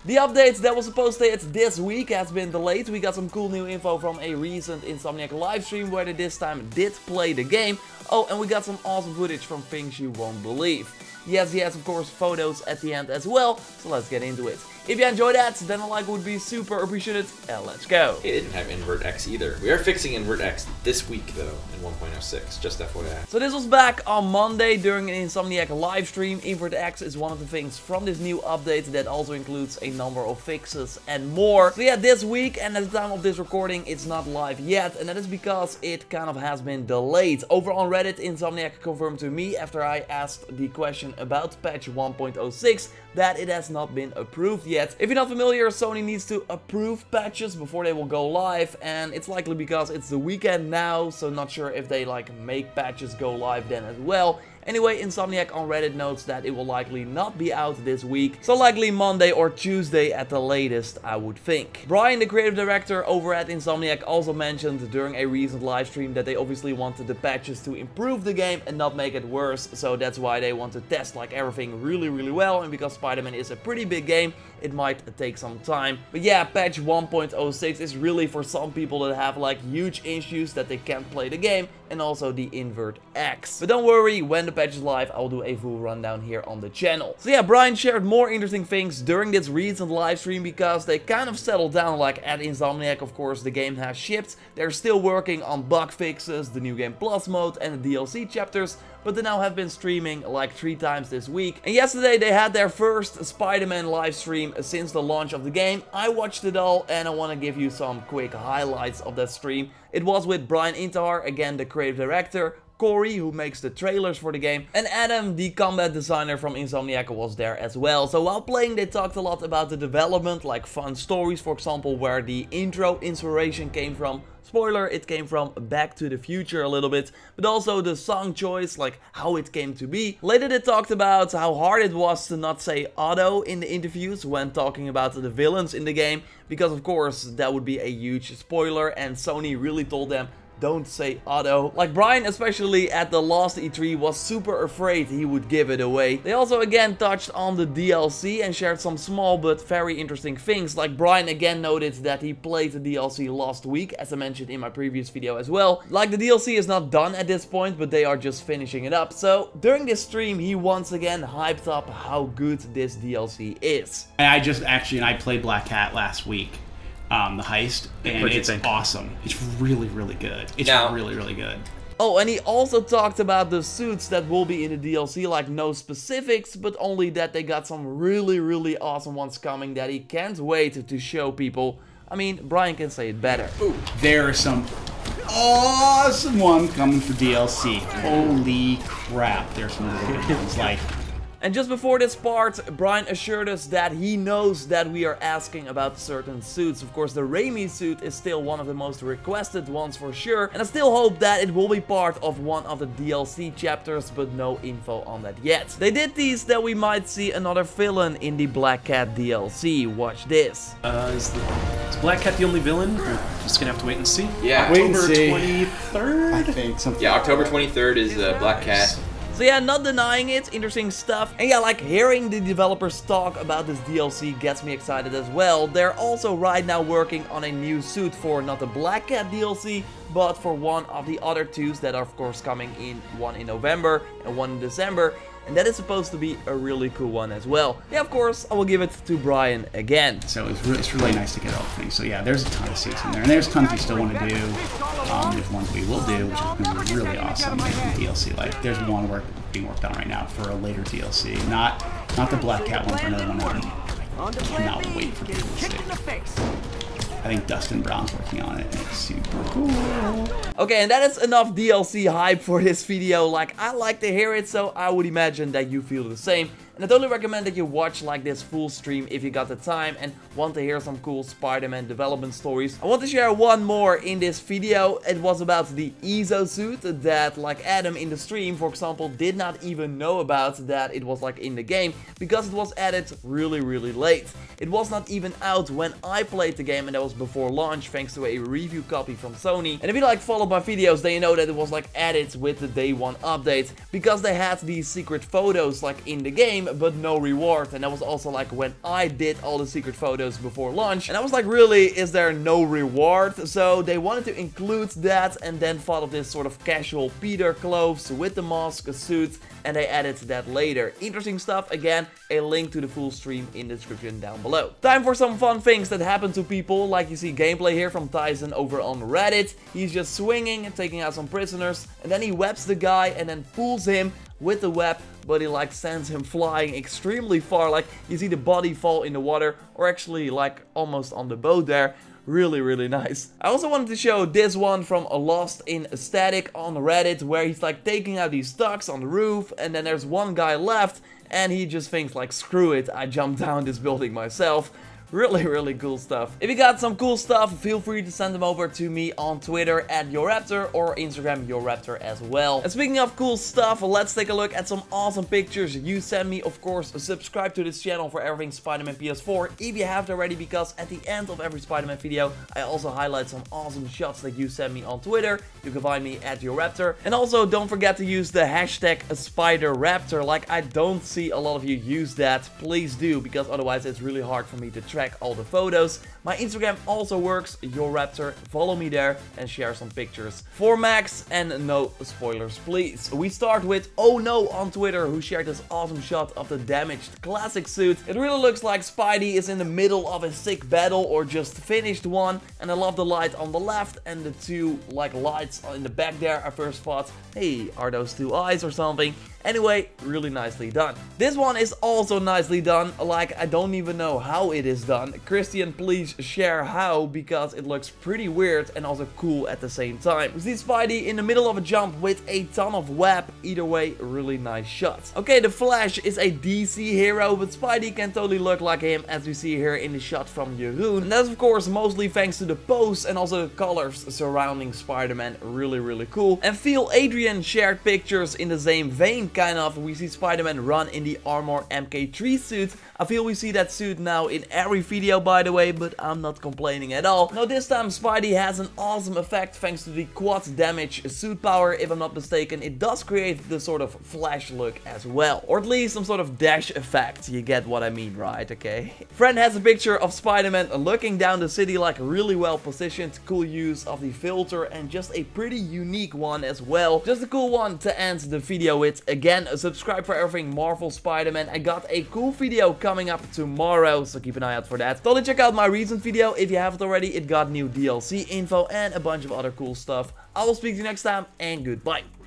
The update that was supposed to hit this week has been delayed. We got some cool new info from a recent Insomniac livestream where they this time did play the game. Oh, and we got some awesome footage from things you won't believe. Yes, he has of course photos at the end as well, so let's get into it. If you enjoyed that, then a like would be super appreciated, and let's go. It didn't have invert X either. We are fixing invert X this week though, in 1.06, just FYI. So this was back on Monday during an Insomniac live stream. Invert X is one of the things from this new update that also includes a number of fixes and more. So yeah, this week, and at the time of this recording, it's not live yet, and that is because it kind of has been delayed. Over on Reddit, Insomniac confirmed to me after I asked the question about patch 1.06 that it has not been approved yet. If you're not familiar, Sony needs to approve patches before they will go live, and it's likely because it's the weekend now, so not sure if they like make patches go live then as well. Anyway, Insomniac on Reddit notes that it will likely not be out this week, so likely Monday or Tuesday at the latest, I would think. Brian, the creative director over at Insomniac, also mentioned during a recent livestream that they obviously wanted the patches to improve the game and not make it worse, so that's why they want to test like everything really well, and because Spider-Man is a pretty big game, it might take some time. But yeah, patch 1.06 is really for some people that have like huge issues that they can't play the game, and also the invert X. But don't worry, when the patch is live, I'll do a full rundown here on the channel. So yeah, Brian shared more interesting things during this recent live stream because they kind of settled down. Like at Insomniac, of course, the game has shipped. They're still working on bug fixes, the new game plus mode and the DLC chapters, but they now have been streaming like 3 times this week. And yesterday they had their first Spider-Man live stream since the launch of the game. I watched it all and I want to give you some quick highlights of that stream. It was with Brian Intihar, again the creative director, Corey, who makes the trailers for the game, and Adam, the combat designer from Insomniac, was there as well. So while playing, they talked a lot about the development, like fun stories, for example, where the intro inspiration came from. Spoiler, it came from Back to the Future a little bit, but also the song choice, like how it came to be. Later they talked about how hard it was to not say Otto in the interviews when talking about the villains in the game, because of course that would be a huge spoiler, and Sony really told them, don't say Otto. Like Brian, especially at the last E3, was super afraid he would give it away. They also again touched on the DLC and shared some small but very interesting things. Like Brian again noted that he played the DLC last week, as I mentioned in my previous video as well. Like the DLC is not done at this point, but they are just finishing it up. So during this stream, he once again hyped up how good this DLC is. I played Black Cat last week. The heist, and it's awesome. It's really good. It's really good. Oh, and he also talked about the suits that will be in the DLC, like no specifics, but only that they got some really awesome ones coming that he can't wait to show people. I mean, Brian can say it better. Ooh, there are some awesome ones coming for DLC. Holy crap, there's some really good ones, like... And just before this part, Brian assured us that he knows that we are asking about certain suits. Of course, the Raimi suit is still one of the most requested ones for sure, and I still hope that it will be part of one of the DLC chapters, but no info on that yet. They did tease that we might see another villain in the Black Cat DLC. Watch this. Is Black Cat the only villain? We're just gonna have to wait and see. Yeah, October 23rd? I think something. Yeah, October 23rd is Black Cat. So yeah, not denying it, interesting stuff. And yeah, like hearing the developers talk about this DLC gets me excited as well. They're also right now working on a new suit for not the Black Cat DLC, but for one of the other 2s that are of course coming in, one in November and one in December. And that is supposed to be a really cool one as well. Yeah, of course, I will give it to Brian again. So it's really nice to get all the things. So yeah, there's a ton of suits in there. And there's tons we still want to do. There's ones we will do, which is going to be really awesome in DLC. Like, there's one being worked on right now for a later DLC. Not the Black Cat one, for another one. I cannot wait for people to see. I think Dustin Brown's working on it, and it's super cool. Okay, and that is enough DLC hype for this video. Like, I like to hear it, so I would imagine that you feel the same. And I totally recommend that you watch like this full stream if you got the time and want to hear some cool Spider-Man development stories. I want to share one more in this video. It was about the EZO suit that like Adam in the stream, for example, did not even know about that it was like in the game because it was added really late. It was not even out when I played the game, and that was before launch thanks to a review copy from Sony. And if you like followed my videos, then you know that it was like added with the day 1 update because they had these secret photos like in the game, but no reward. And that was also like when I did all the secret photos before launch. And I was like, really, is there no reward? So they wanted to include that, and then thought of this sort of casual Peter clothes with the mask, a suit, and they added that later. Interesting stuff. Again, a link to the full stream in the description down below. Time for some fun things that happen to people. Like you see gameplay here from Tyson over on Reddit. He's just swinging and taking out some prisoners, and then he webs the guy and then pulls him with the web, but he like sends him flying extremely far. Like you see the body fall in the water, or actually like almost on the boat there. Really nice. I also wanted to show this one from Lost in Static on Reddit, where he's like taking out these ducks on the roof, and then there's one guy left, and he just thinks like, screw it, I jumped down this building myself. Really cool stuff. If you got some cool stuff, feel free to send them over to me on Twitter at JorRaptor or Instagram JorRaptor as well. And speaking of cool stuff, let's take a look at some awesome pictures you send me. Of course, subscribe to this channel for everything Spider-Man PS4 if you haven't already, because at the end of every Spider-Man video, I also highlight some awesome shots that you send me on Twitter. You can find me at JorRaptor. And also, don't forget to use the hashtag SpiderRaptor. Like, I don't see a lot of you use that. Please do, because otherwise it's really hard for me to track all the photos. My Instagram also works, JorRaptor. Follow me there and share some pictures for Max, and no spoilers please. We start with Oh No on Twitter, who shared this awesome shot of the damaged classic suit. It really looks like Spidey is in the middle of a sick battle or just finished one, and I love the light on the left and the two like lights in the back there. I first thought, hey, are those two eyes or something? Anyway, really nicely done. This one is also nicely done. Like, I don't even know how it is done. Christian, please share how, because it looks pretty weird and also cool at the same time. We see Spidey in the middle of a jump with a ton of web. Either way, really nice shot. Okay, the Flash is a DC hero, but Spidey can totally look like him, as we see here in the shot from Jeroen. And that's of course mostly thanks to the pose and also the colors surrounding Spider-Man. Really cool. And Phil Adrian shared pictures in the same vein, kind of. We see Spider-Man run in the Armor MK3 suit. I feel we see that suit now in every video, by the way, but I'm not complaining at all. Now this time Spidey has an awesome effect thanks to the quad damage suit power. If I'm not mistaken, it does create the sort of Flash look as well, or at least some sort of dash effect. You get what I mean, right? Okay. Friend has a picture of Spider-Man looking down the city, like really well positioned. Cool use of the filter, and just a pretty unique one as well. Just a cool one to end the video with. Again, subscribe for everything Marvel Spider-Man. I got a cool video coming up tomorrow, so keep an eye out for that. Totally check out my recent video if you haven't already. It got new DLC info and a bunch of other cool stuff. I will speak to you next time, and goodbye.